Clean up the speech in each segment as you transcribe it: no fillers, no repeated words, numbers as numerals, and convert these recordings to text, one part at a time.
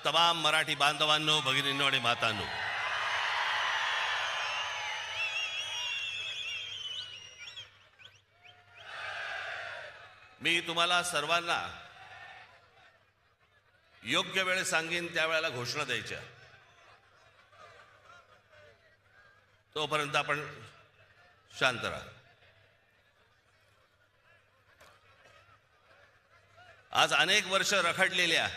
तमाम मराठी बांधवांनो, भगिनींनो आणि मातांनो, मी तुम्हाला सर्वांना योग्य वेळ सांगेन त्यावेळेला घोषणा द्यायच्या. तोपर्यंत आपण शांत राहा. आज अनेक वर्ष रखडलेल्या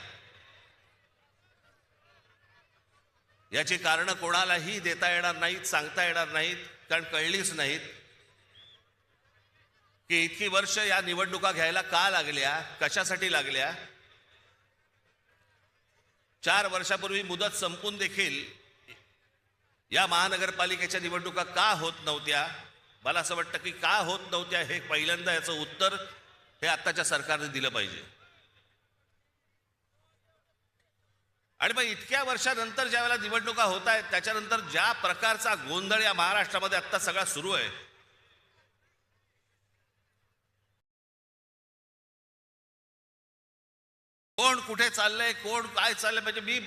याची कारणं कोणालाही देता येणार नाहीत, सांगता येणार नाहीत, कारण कळलीच नाहीत की इतकी वर्ष या निवडणुका घ्यायला का लागल्या, कशासाठी लागल्या. 4 वर्षापूर्वी मुदत संपून देखील या महानगरपालिकेच्या निवडणुका का होत नव्हत्या. मला असं वाटतं की का होत नव्हत्या हे पहिल्यांदा याचं उत्तर हे आत्ताच्या सरकारने दिलं पाहिजे. आणि मग इतक्या वर्षानंतर ज्या वेळेला निवडणुका होत आहेत त्याच्यानंतर ज्या प्रकारचा गोंधळ या महाराष्ट्रामध्ये आत्ता सगळा सुरू आहे, कोण कुठे चाललंय, कोण काय चाललंय, म्हणजे मी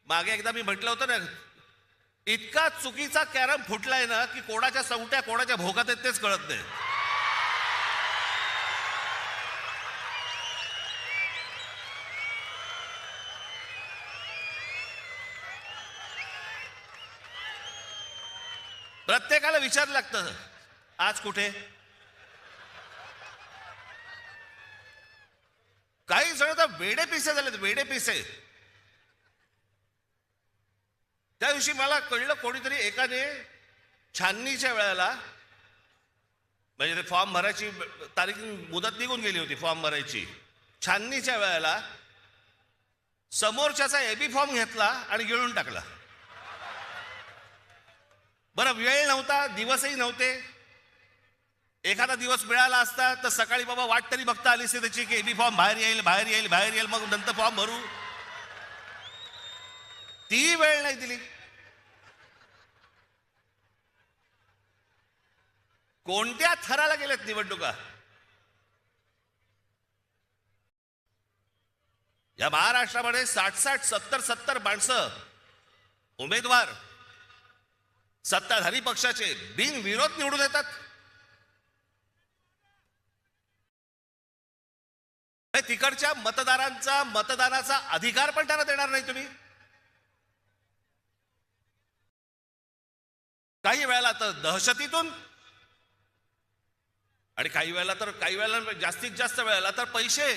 मागे एकदा म्हटलं होतं ना, इतका चुकीचा कॅरम फुटलाय ना की कोणाच्या सवट्या कोणाच्या भोगात आहेत तेच कळत नाही. प्रत्येकाला विचारलं लागतं आज कुठे. काही जण तर वेडे पिसे झालेत, वेडे पिसे. त्या दिवशी मला कळलं, कोणीतरी एकाने छाननीच्या वेळेला, म्हणजे ते फॉर्म भरायची तारीख मुदत निघून गेली होती फॉर्म भरायची, छाननीच्या वेळेला समोरच्याचा एबी फॉर्म घेतला आणि गिळून टाकला. बरं, वेळ नव्हता, दिवसही नव्हते. एखादा दिवस मिळाला असता तर सकाळी बाबा वाट तरी बघता आली असते त्याची की एबी फॉर्म बाहेर येईल, बाहेर येईल, बाहेर येईल, मग नंतर फॉर्म भरू. ती वेळ नाही दिली. कोणत्या थराला गेलेत निवडणुका. या महाराष्ट्रामध्ये 60-60, 70-70 माणसं उमेदवार सत्ताधारी पक्षाचे बिनविरोध निवडून येतात. तिकडच्या मतदारांचा मतदानाचा अधिकार पण त्यांना देणार नाही तुम्ही. काही वेळेला तर दहशतीतून आणि काही वेळेला जास्तीत जास्त वेळेला तर पैसे